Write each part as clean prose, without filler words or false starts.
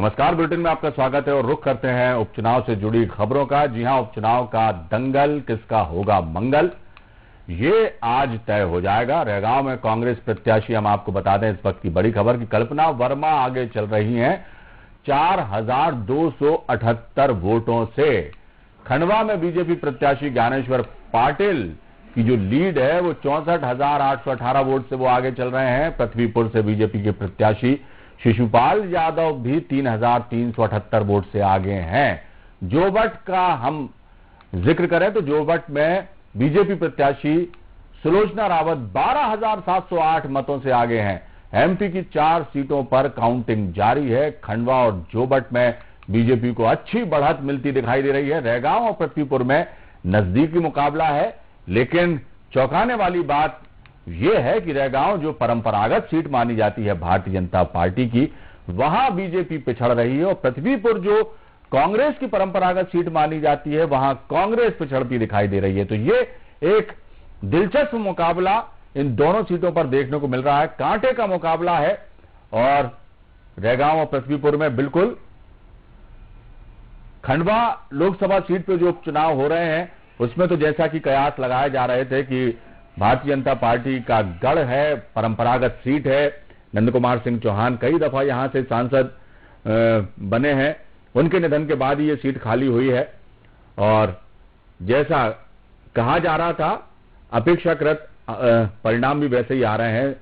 नमस्कार, बुलेटिन में आपका स्वागत है और रुख करते हैं उपचुनाव से जुड़ी खबरों का। जी हां, उपचुनाव का दंगल किसका होगा मंगल, ये आज तय हो जाएगा। रैगांव में कांग्रेस प्रत्याशी, हम आपको बता दें इस वक्त की बड़ी खबर कि कल्पना वर्मा आगे चल रही हैं 4278 वोटों से। खंडवा में बीजेपी प्रत्याशी ज्ञानेश्वर पाटिल की जो लीड है वो 64,818 वोट से वो आगे चल रहे हैं। पृथ्वीपुर से बीजेपी के प्रत्याशी शिशुपाल यादव भी 3,378 वोट से आगे हैं। जोबट का हम जिक्र करें तो जोबट में बीजेपी प्रत्याशी सुलोचना रावत 12,708 मतों से आगे हैं। एमपी की 4 सीटों पर काउंटिंग जारी है। खंडवा और जोबट में बीजेपी को अच्छी बढ़त मिलती दिखाई दे रही है। रैगांव और पृथ्वीपुर में नजदीकी मुकाबला है, लेकिन चौंकाने वाली बात यह है कि रैगांव जो परंपरागत सीट मानी जाती है भारतीय जनता पार्टी की, वहां बीजेपी पिछड़ रही है और पृथ्वीपुर जो कांग्रेस की परंपरागत सीट मानी जाती है वहां कांग्रेस पिछड़ती दिखाई दे रही है। तो ये एक दिलचस्प मुकाबला इन दोनों सीटों पर देखने को मिल रहा है। कांटे का मुकाबला है और रैगांव और पृथ्वीपुर में बिल्कुल खंडवा लोकसभा सीट पर जो उपचुनाव हो रहे हैं उसमें तो जैसा कि कयास लगाए जा रहे थे कि भारतीय जनता पार्टी का गढ़ है, परंपरागत सीट है। नंद कुमार सिंह चौहान कई दफा यहां से सांसद बने हैं, उनके निधन के बाद ही ये सीट खाली हुई है और जैसा कहा जा रहा था अपेक्षाकृत परिणाम भी वैसे ही आ रहे हैं।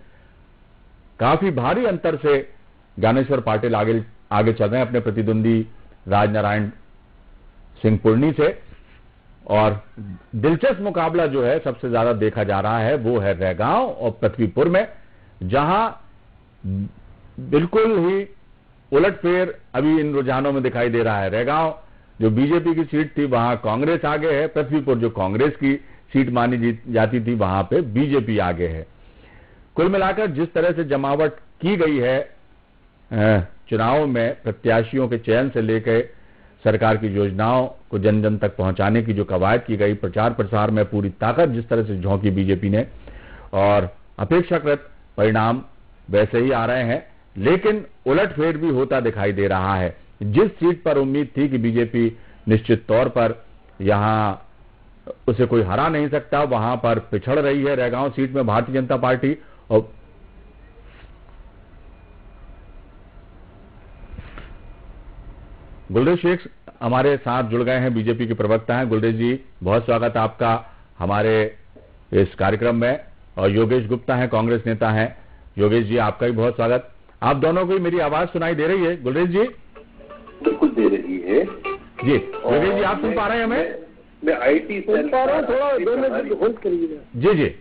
काफी भारी अंतर से ज्ञानेश्वर पाटिल आगे चल रहे हैं अपने प्रतिद्वंदी राजनारायण सिंह पुर्णी से। और दिलचस्प मुकाबला जो है सबसे ज्यादा देखा जा रहा है वो है रैगांव और पृथ्वीपुर में, जहां बिल्कुल ही उलटफेर अभी इन रुझानों में दिखाई दे रहा है। रैगांव जो बीजेपी की सीट थी वहां कांग्रेस आगे है, पृथ्वीपुर जो कांग्रेस की सीट मानी जाती थी वहां पे बीजेपी आगे है। कुल मिलाकर जिस तरह से जमावट की गई है चुनाव में, प्रत्याशियों के चयन से लेकर सरकार की योजनाओं को जन जन तक पहुंचाने की जो कवायद की गई, प्रचार प्रसार में पूरी ताकत जिस तरह से झोंकी बीजेपी ने, और अपेक्षाकृत परिणाम वैसे ही आ रहे हैं, लेकिन उलटफेर भी होता दिखाई दे रहा है। जिस सीट पर उम्मीद थी कि बीजेपी निश्चित तौर पर यहां उसे कोई हरा नहीं सकता, वहां पर पिछड़ रही है रैगांव सीट में भारतीय जनता पार्टी। और गुलरेज शेख हमारे साथ जुड़ गए हैं, बीजेपी के प्रवक्ता हैं। गुलरेज जी, बहुत स्वागत है आपका हमारे इस कार्यक्रम में। और योगेश गुप्ता हैं, कांग्रेस नेता हैं। योगेश जी, आपका भी बहुत स्वागत। आप दोनों को मेरी आवाज सुनाई दे रही है? गुलरेज जी बिल्कुल दे रही है जी। योगेश जी, आप सुन पा रहे हैं हमें? मैं आईटी सेल का जी जी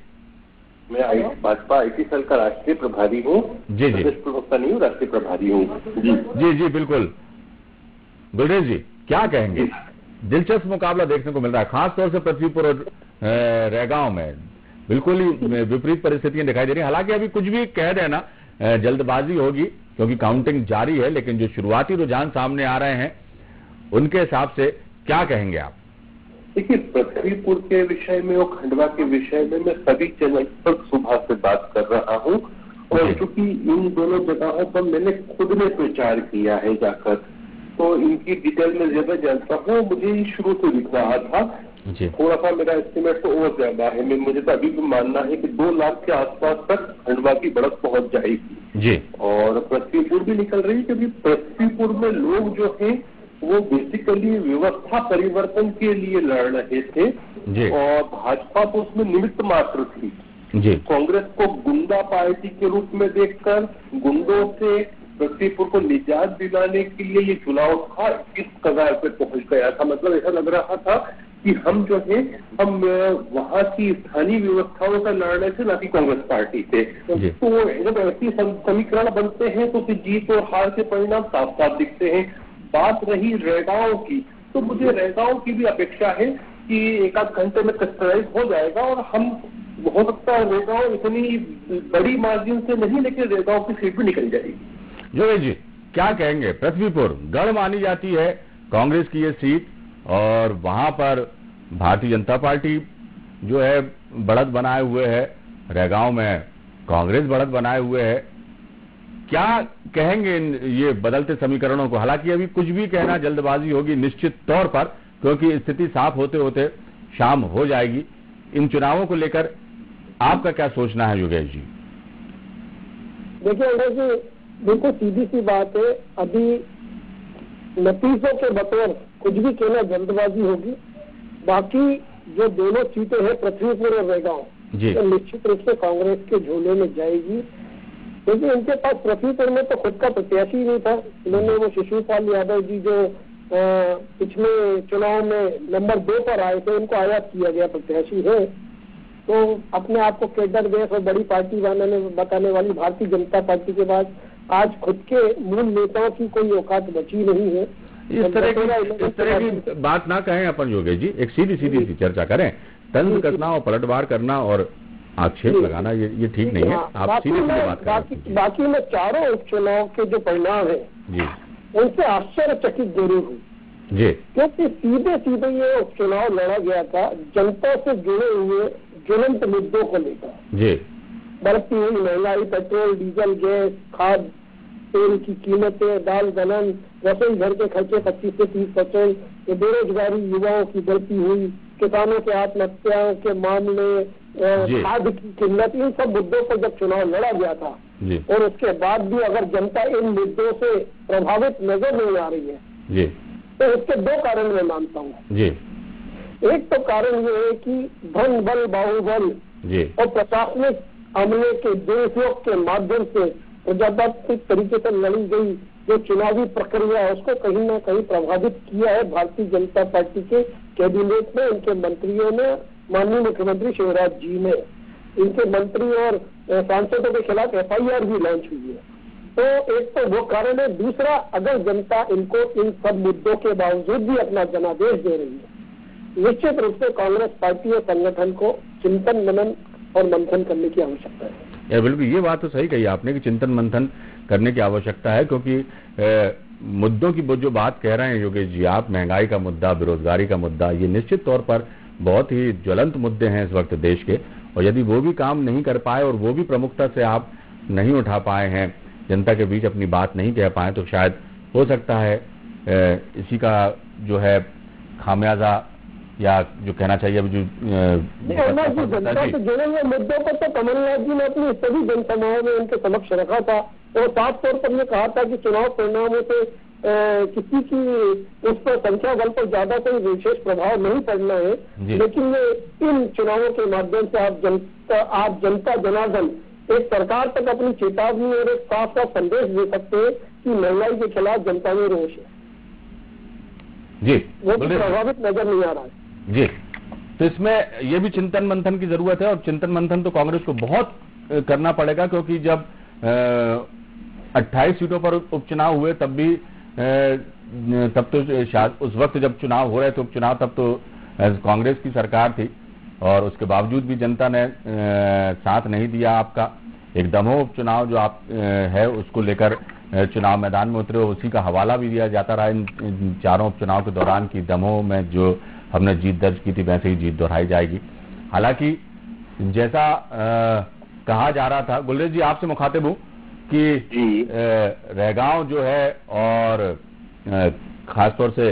मैं भाजपा आईटी सेल का राष्ट्रीय प्रभारी हूँ। जी जी, प्रवक्ता नहीं हूँ, राष्ट्रीय प्रभारी हूँ। जी जी बिल्कुल। गुलरेज जी, क्या कहेंगे? दिलचस्प मुकाबला देखने को मिल रहा है, खासतौर से पृथ्वीपुर और रैगांव में बिल्कुल ही विपरीत परिस्थितियां दिखाई दे रही हैं। हालांकि अभी कुछ भी कह देना जल्दबाजी होगी क्योंकि काउंटिंग जारी है, लेकिन जो शुरुआती रुझान सामने आ रहे हैं उनके हिसाब से क्या कहेंगे आप? देखिए, पृथ्वीपुर के विषय में और खंडवा के विषय में मैं सभी चैनल पर सुबह से बात कर रहा हूँ और चूंकि इन दोनों जगहों पर मैंने खुद ने प्रचार किया है जाकर, तो इनकी डिटेल में ज्यादा जानता हूँ। मुझे शुरू से दिख रहा था, थोड़ा सा मेरा एस्टिमेट तो और ज्यादा है। मुझे तो अभी भी मानना है कि 2 लाख के आसपास तक खंडवा की बढ़त पहुंच जाएगी जी। और पृथ्वीपुर भी निकल रही है, क्योंकि पृथ्वीपुर में लोग जो है वो बेसिकली व्यवस्था परिवर्तन के लिए लड़ रहे थे जी। और भाजपा तो उसमें निमित्त मात्र थी जी। कांग्रेस को गुंडा पार्टी के रूप में देखकर गुंडों से पृथ्वीपुर को निजात दिलाने के लिए ये चुनाव था, इस कगार पे पहुंच गया था। मतलब ऐसा लग रहा था कि हम जो है हम वहां की स्थानीय व्यवस्थाओं का लड़ने से, ना कि कांग्रेस पार्टी से। तो जब ऐसी समीकरण बनते हैं तो जीत और हार के परिणाम साफ साफ दिखते हैं। बात रही रैगांव की, तो मुझे रैगांव की भी अपेक्षा है कि 1-8 घंटे में क्रिस्टलाइज हो जाएगा और हम हो सकता है रैगांव इतनी बड़ी मार्जिन से नहीं, लेकिन रैगांव की सीट भी निकल जाएगी। योगेश जी, क्या कहेंगे? पृथ्वीपुर गढ़ मानी जाती है कांग्रेस की ये सीट और वहां पर भारतीय जनता पार्टी जो है बढ़त बनाए हुए है, रैगांव में कांग्रेस बढ़त बनाए हुए है। क्या कहेंगे ये बदलते समीकरणों को? हालांकि अभी कुछ भी कहना जल्दबाजी होगी निश्चित तौर पर, क्योंकि स्थिति साफ होते होते शाम हो जाएगी। इन चुनावों को लेकर आपका क्या सोचना है योगेश जी? देखिए अजय जी, बिल्कुल सीधी सी बात है, अभी नतीजों के बतौर कुछ भी कहना जल्दबाजी होगी। बाकी जो दोनों सीटें हैं पृथ्वीपुर और रेगांव, तो निश्चित रूप से कांग्रेस के झोले में जाएगी, क्योंकि इनके पास पृथ्वीपुर में तो खुद का प्रत्याशी नहीं था। इन्होंने वो शिशुपाल यादव जी जो पिछले चुनाव में नंबर 2 पर आए थे, उनको आयात किया गया प्रत्याशी है। तो अपने आप को केडर देश और बड़ी पार्टी बताने वाली भारतीय जनता पार्टी के बाद आज खुद के मूल नेताओं की कोई औकात बची नहीं है। इस तरह की बात ना कहें अपन योगेश जी, एक सीधी सी चर्चा करें। तंज कसना और पलटवार करना और आक्षेप लगाना ये ठीक नहीं है। आप सीधे बात करें। बाकी में चारों उपचुनाव के जो परिणाम है जी, उनसे आश्चर्यचकित जरूर हुई जी, क्योंकि सीधे ये उपचुनाव लड़ा गया था जनता से जुड़े हुए ज्वलंत मुद्दों को लेकर जी। बढ़ती हुई महंगाई, पेट्रोल, डीजल, गैस, खाद तेल की कीमतें, दाल, दलहन, रसोई घर के खर्चे 25 से 30%, बेरोजगारी, युवाओं की बढ़ती हुई, किसानों के आत्महत्याओं के मामले, खाद की किल्लत, इन सब मुद्दों पर जब चुनाव लड़ा गया था और उसके बाद भी अगर जनता इन मुद्दों से प्रभावित नजर नहीं आ रही है जी, तो उसके 2 कारण मैं मानता हूँ जी। एक तो कारण ये है कि धन बल बाहुबल जी और प्रशासनिक अमले के दुरुपयोग के माध्यम से प्रजातांत्रिक तरीके से लड़ी गई जो चुनावी प्रक्रिया है उसको कहीं ना कहीं प्रभावित किया है भारतीय जनता पार्टी के कैबिनेट में, इनके मंत्रियों ने, माननीय मुख्यमंत्री शिवराज जी ने, इनके मंत्री और सांसदों के खिलाफ FIR भी लॉन्च हुई है। तो एक तो वो कारण है। दूसरा, अगर जनता इनको इन सब मुद्दों के बावजूद भी अपना जनादेश दे रही है, निश्चित रूप से कांग्रेस पार्टी और संगठन को चिंतन मनन और मंथन करने की आवश्यकता है। बिल्कुल, ये बात तो सही कही आपने कि चिंतन मंथन करने की आवश्यकता है, क्योंकि मुद्दों की जो बात कह रहे हैं योगेश जी आप, महंगाई का मुद्दा, बेरोजगारी का मुद्दा, ये निश्चित तौर पर बहुत ही ज्वलंत मुद्दे हैं इस वक्त देश के। और यदि वो भी काम नहीं कर पाए और वो भी प्रमुखता से आप नहीं उठा पाए हैं, जनता के बीच अपनी बात नहीं कह पाए, तो शायद हो सकता है इसी का जो है खामियाजा, या जो कहना चाहिए अभी जो जनता से जुड़े हुए मुद्दों पर तो कमलनाथ जी ने अपनी सभी जनसभाओं में उनके समक्ष रखा था और साफ तौर पर यह कहा था कि चुनाव परिणामों से किसी की उस पर संख्या बल पर ज्यादा कोई विशेष प्रभाव नहीं पड़ना है, लेकिन इन चुनावों के माध्यम से आप जनता जनार्दन एक सरकार तक अपनी चेतावनी और एक साफ साफ संदेश दे सकते हैं कि महंगाई के खिलाफ जनता में रोष है जी, वो प्रभावित नजर नहीं आ रहा है जी। तो इसमें यह भी चिंतन मंथन की जरूरत है, और चिंतन मंथन तो कांग्रेस को बहुत करना पड़ेगा, क्योंकि जब 28 सीटों पर उपचुनाव हुए तब तो शायद उस वक्त जब चुनाव हो रहे थे उपचुनाव, तब तो कांग्रेस की सरकार थी और उसके बावजूद भी जनता ने साथ नहीं दिया आपका। एक दमोह उपचुनाव जो आप है उसको लेकर चुनाव मैदान में उतरे, उसी का हवाला भी दिया जाता रहा इन चारों उपचुनाव के दौरान की दमोह में जो हमने जीत दर्ज की थी वैसे ही जीत दोहराई जाएगी। हालांकि जैसा कहा जा रहा था, गुलरेज जी आपसे मुखातिब हूं कि रेगांव जो है और खासतौर से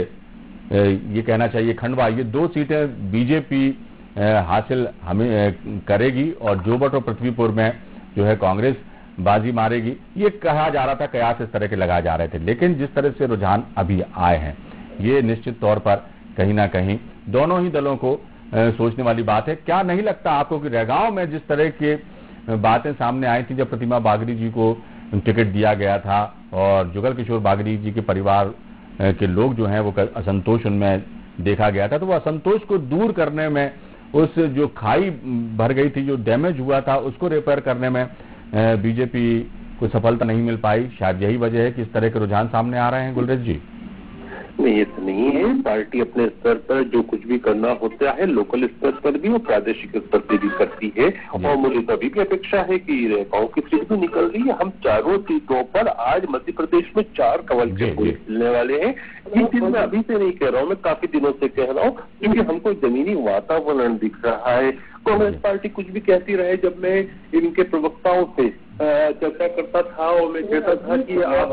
ये कहना चाहिए खंडवा, ये 2 सीटें बीजेपी हासिल हमें करेगी और जोबट और पृथ्वीपुर में जो है कांग्रेस बाजी मारेगी। ये कहा जा रहा था, कयास इस तरह के लगाए जा रहे थे, लेकिन जिस तरह से रुझान अभी आए हैं ये निश्चित तौर पर कहीं ना कहीं दोनों ही दलों को सोचने वाली बात है। क्या नहीं लगता आपको कि रेगांव में जिस तरह के बातें सामने आई थी जब प्रतिमा बागरी जी को टिकट दिया गया था और जुगल किशोर बागरी जी के परिवार के लोग जो हैं वो असंतोष उनमें देखा गया था, तो वो असंतोष को दूर करने में, उस जो खाई भर गई थी, जो डैमेज हुआ था, उसको रिपेयर करने में बीजेपी को सफलता नहीं मिल पाई। शायद यही वजह है कि इस तरह के रुझान सामने आ रहे हैं गुलरेज जी। नहीं, ऐसा नहीं है। पार्टी अपने स्तर पर जो कुछ भी करना होता है लोकल स्तर पर भी और प्रादेशिक स्तर पर भी करती है, और मुझे तो अभी भी अपेक्षा है कि रेखाओं की सीट भी निकल रही है। हम चारों सीटों पर आज मध्य प्रदेश में 4 कमल के फूल खिलने वाले हैं। ये चीज मैं अभी से नहीं कह रहा हूँ, मैं काफी दिनों से कह रहा हूँ, क्योंकि हमको जमीनी वातावरण दिख रहा है। कांग्रेस पार्टी कुछ भी कहती रहे, जब मैं इनके प्रवक्ताओं से चर्चा करता था और मैं कहता था कि आप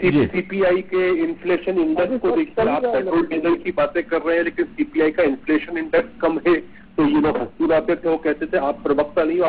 सीपीआई के इन्फ्लेशन इंडेक्स को देखकर आप पेट्रोल डीजल की बातें कर रहे हैं, लेकिन सीपीआई का इन्फ्लेशन इंडेक्स कम है, तो ये लोग हंसी उड़ाते थे। वो कहते थे आप प्रवक्ता नहीं हो,